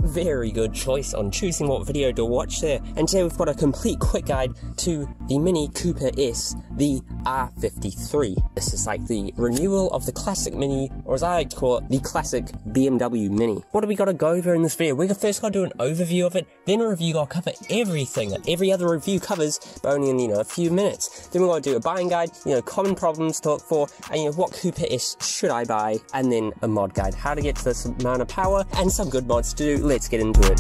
Very good choice on choosing what video to watch there. And today we've got a complete quick guide to the Mini Cooper S, the R53. This is like the renewal of the classic Mini, or as I like to call it, the classic BMW Mini. What do we got to go over in this video? We're first going to do an overview of it, then a review going to cover everything that every other review covers, but only in, a few minutes. Then we're going to do a buying guide, common problems to look for, and what Cooper S should I buy, and then a mod guide, how to get to this amount of power, and some good mods to do. Let's get into it.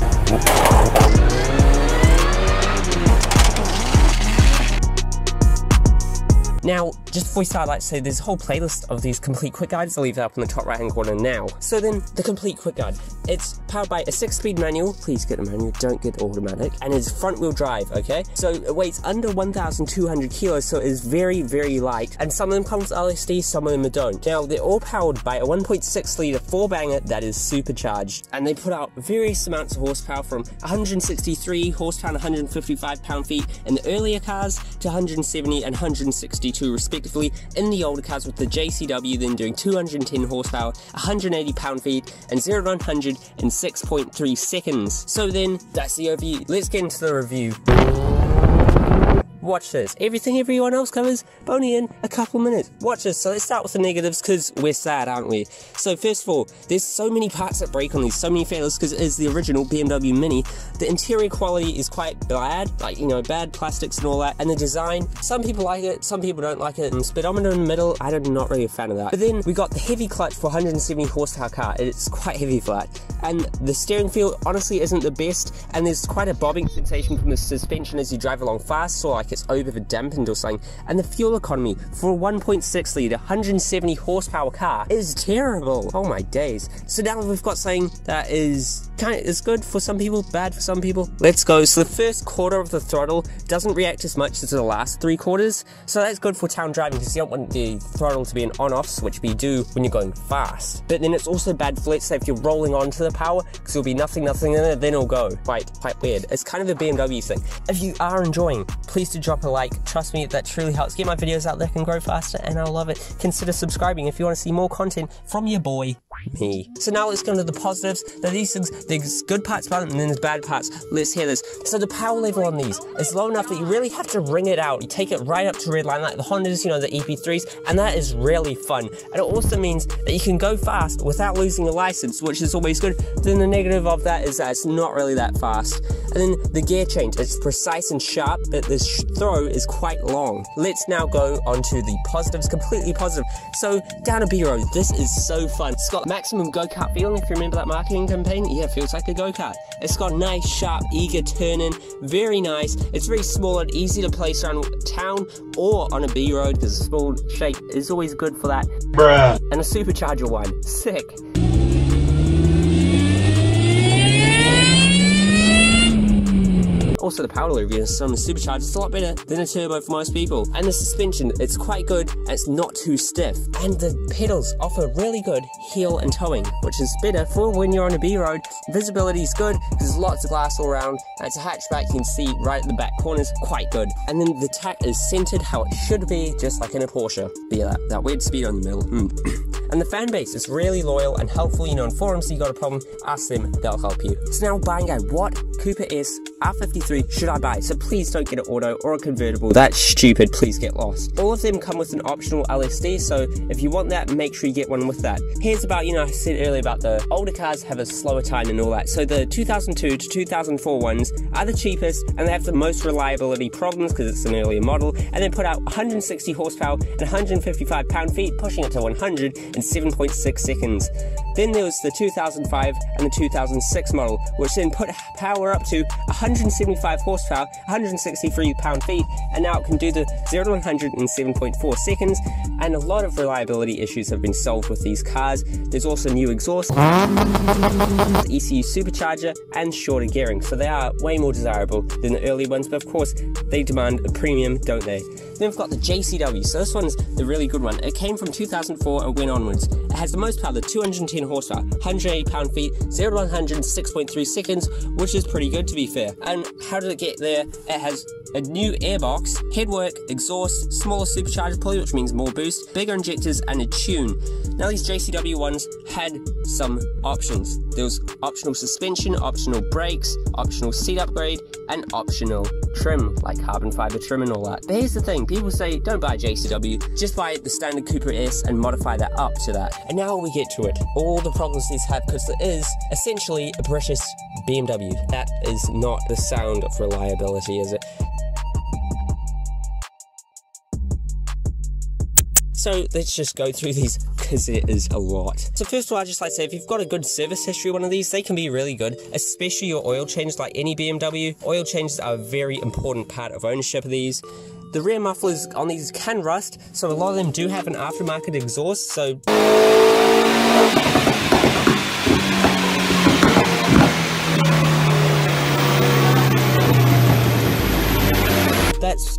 Now, just before we start, I'd like to say there's a whole playlist of these complete quick guides. I'll leave that up in the top right hand corner now. So then, the complete quick guide. It's powered by a 6-speed manual. Please get a manual, don't get automatic. And it's front wheel drive, okay? So it weighs under 1,200 kilos, so it is very, very light. And some of them come with LSD, some of them don't. Now, they're all powered by a 1.6 litre 4-banger that is supercharged. And they put out various amounts of horsepower from 163 horsepower and 155 pound-feet in the earlier cars to 170 and 162 respectively in the older cars, with the JCW then doing 210 horsepower, 180 pound-feet, and 0 to 100 in 6.3 seconds. So then, that's the overview. Let's get into the review. Watch this. Everything everyone else covers, but only in a couple minutes. Watch this. So let's start with the negatives, because we're sad, aren't we? So first of all, there's so many parts that break on these, so many failures, because it is the original BMW Mini. The interior quality is quite bad, like, bad plastics and all that. And the design, some people like it, some people don't like it. And speedometer in the middle, I'm not really a fan of that. But then we got the heavy clutch for 170 horsepower car. It's quite heavy for that. And the steering feel honestly isn't the best, and there's quite a bobbing sensation from the suspension as you drive along fast, so like it's over dampened or something. And the fuel economy for a 1.6 litre 170 horsepower car is terrible. Oh my days. So now we've got something that is good for some people, bad for some people. Let's go. So the first quarter of the throttle doesn't react as much as the last 3 quarters, so that's good for town driving, because you don't want the throttle to be an on-off switch, but you do when you're going fast. But then it's also bad for, let's say, if you're rolling onto the power, because there'll be nothing in it, then it'll go. Quite weird. It's kind of a BMW thing. If you are enjoying, please do drop a like. Trust me, that truly helps get my videos out there and grow faster, and I'll love it. Consider subscribing if you want to see more content from your boy, me. So now let's go into the positives. Now these things, there's good parts about them and then there's bad parts. Let's hear this. So the power level on these is low enough that you really have to wring it out. You take it right up to red line like the Hondas, the EP3s, and that is really fun. And it also means that you can go fast without losing your license, which is always good. Then the negative of that is that it's not really that fast. And then the gear change, it's precise and sharp, but the throw is quite long. Let's now go on to the positives, completely positive. So down a B road, this is so fun. It's got maximum go-kart feeling, if you remember that marketing campaign. Yeah, it feels like a go-kart. It's got nice, sharp, eager turn-in, very nice. It's very small and easy to place around town or on a B road, because the small shape is always good for that. Bruh. And a supercharger one, sick. Also, the power delivery on the supercharger is a lot better than a turbo for most people. And the suspension, it's quite good, and it's not too stiff. And the pedals offer really good heel and towing, which is better for when you're on a B road. Visibility is good, because there's lots of glass all around, and it's a hatchback, you can see right at the back corners, quite good. And then the tack is centered how it should be, just like in a Porsche. But yeah, that weird speed on the middle. And the fan base is really loyal and helpful. In forums, you got a problem, ask them, they'll help you. So now, buying guide, what Cooper S R53 should I buy? So please don't get an auto or a convertible. That's stupid, please get lost. All of them come with an optional LSD, so if you want that, make sure you get one with that. Here's about, I said earlier about the older cars have a slower time and all that. So the 2002 to 2004 ones are the cheapest, and they have the most reliability problems, because it's an earlier model, and they put out 160 horsepower and 155 pound-feet, pushing it to 100 in 7.6 seconds. Then there was the 2005 and the 2006 model, which then put power up to 175 horsepower, 163 pound-feet, and now it can do the 0 to 100 in 7.4 seconds, and a lot of reliability issues have been solved with these cars. There's also new exhaust, the ECU supercharger, and shorter gearing, so they are way more desirable than the early ones, but of course, they demand a premium, don't they? Then we've got the JCW, so this one's the really good one. It came from 2004 and went onwards. It has the most power, the 210 horsepower, 180 pound-feet, 0 to 100 in 6.3 seconds, which is pretty good to be fair. And how did it get there? It has a new airbox, headwork, exhaust, smaller supercharger pulley, which means more boost, bigger injectors, and a tune. Now these JCW ones had some options. There was optional suspension, optional brakes, optional seat upgrade, and optional trim, like carbon fiber trim and all that. But here's the thing, people say don't buy JCW, just buy the standard Cooper S and modify that up to that. And now we get to it, all the problems these have, because it is essentially a British BMW. That is not the sound of reliability, is it? So let's just go through these, because it is a lot. So first of all, I'd just like to say, if you've got a good service history, one of these, they can be really good, especially your oil changes. Like any BMW, oil changes are a very important part of ownership of these. The rear mufflers on these can rust, so a lot of them do have an aftermarket exhaust, so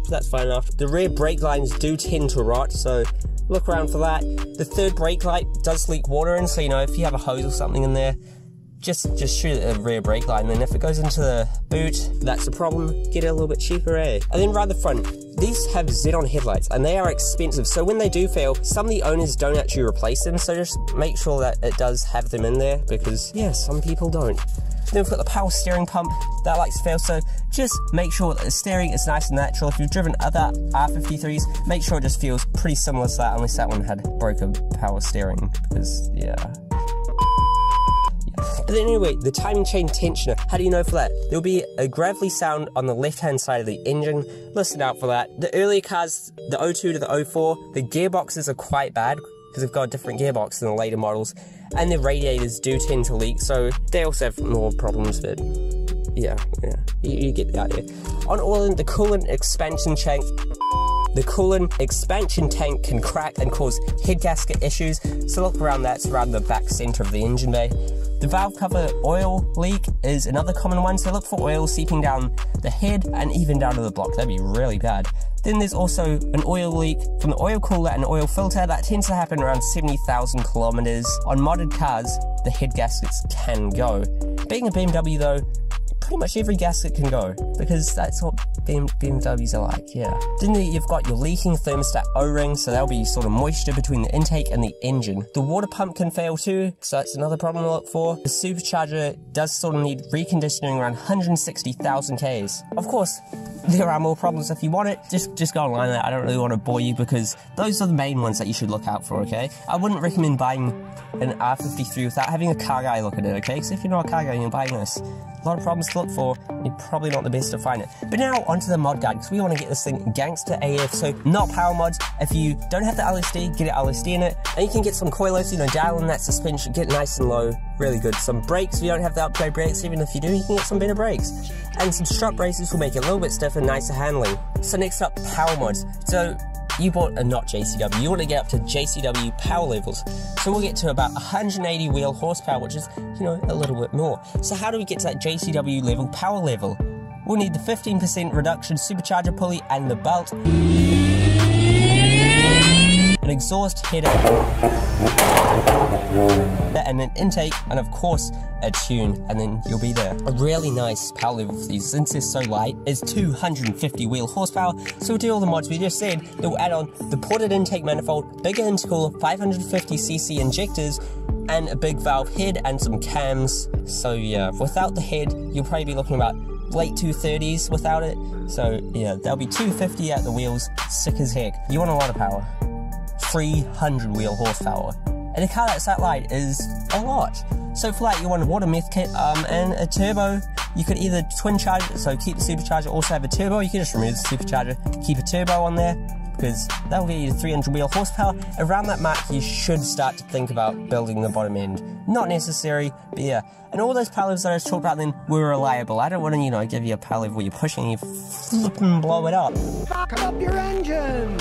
that's fine enough. The rear brake lines do tend to rot, so look around for that. The third brake light does leak water in, so you know, if you have a hose or something in there, just shoot at the rear brake light, and then if it goes into the boot, that's a problem. Get it a little bit cheaper, eh? And then right at the front, these have Xenon headlights, and they are expensive, so when they do fail, some of the owners don't actually replace them, so just make sure that it does have them in there, because yeah, some people don't. Then we've got the power steering pump that likes to fail, so just make sure that the steering is nice and natural. If you've driven other R53s, make sure it just feels pretty similar to that, unless that one had broken power steering, because yeah. But then anyway, the timing chain tensioner, how do you know for that? There'll be a gravelly sound on the left-hand side of the engine. Listen out for that. The earlier cars, the 02 to the 04, the gearboxes are quite bad, because they've got a different gearbox than the later models, and the radiators do tend to leak, so they also have more problems, but yeah, you get the idea. On all in the coolant expansion tank, can crack and cause head gasket issues, so look around that. It's around the back center of the engine bay. The valve cover oil leak is another common one, so look for oil seeping down the head and even down to the block. That'd be really bad. Then there's also an oil leak from the oil cooler and oil filter. That tends to happen around 70,000 kilometers. On modded cars, the head gaskets can go. Being a BMW though, pretty much every gasket can go, because that's what BMWs are like, yeah. Then you've got your leaking thermostat O-ring, so there'll be sort of moisture between the intake and the engine. The water pump can fail too, so that's another problem to look for. The supercharger does sort of need reconditioning around 160,000 Ks. Of course, there are more problems if you want it. Just go online. I don't really want to bore you, because those are the main ones that you should look out for, okay? I wouldn't recommend buying an R53 without having a car guy look at it, okay? Because if you're not a car guy and you're buying this, a lot of problems to look for, and you're probably not the best to find it. But now onto the mod guide, because we want to get this thing gangster AF, so not power mods. If you don't have the LSD, get an LSD in it, and you can get some coilovers, you know, dial in that suspension, get nice and low, really good. Some brakes, if you don't have the upgrade brakes, even if you do, you can get some better brakes. And some strut braces will make it a little bit stiffer, nicer handling. So next up, power mods. So you bought a not JCW, you want to get up to JCW power levels. So we'll get to about 180 wheel horsepower, which is, you know, a little bit more. So how do we get to that JCW level power level? We'll need the 15% reduction supercharger pulley and the belt, an exhaust header, and an intake, and of course a tune, and then you'll be there. A really nice power level for these, since they're so light, is 250 wheel horsepower. So we'll do all the mods we just said. They'll add on the ported intake manifold, bigger intercooler, 550cc injectors, and a big valve head and some cams. So yeah, without the head, you'll probably be looking about late 230s without it. So yeah, there'll be 250 at the wheels, sick as heck. You want a lot of power. 300 wheel horsepower. And a car that's that light is a lot. So for that, you want a water meth kit and a turbo. You could either twin charge it, so keep the supercharger, also have a turbo. You can just remove the supercharger, keep a turbo on there, because that'll get you 300 wheel horsepower. Around that mark, you should start to think about building the bottom end. Not necessary, but yeah. And all those power levels that I was talking about then were reliable. I don't want to, you know, give you a power level where you're pushing and you flipping blow it up. Back up your engine!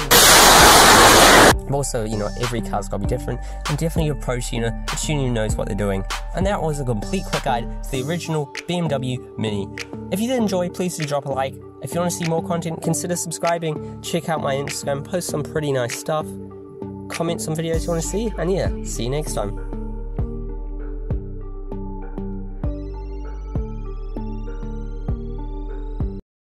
But also, you know, every car's got to be different, and definitely a pro tuner, a tuner who knows what they're doing. And that was a complete quick guide to the original BMW Mini. If you did enjoy, please do drop a like. If you want to see more content, consider subscribing. Check out my Instagram, post some pretty nice stuff. Comment some videos you want to see, and yeah, see you next time.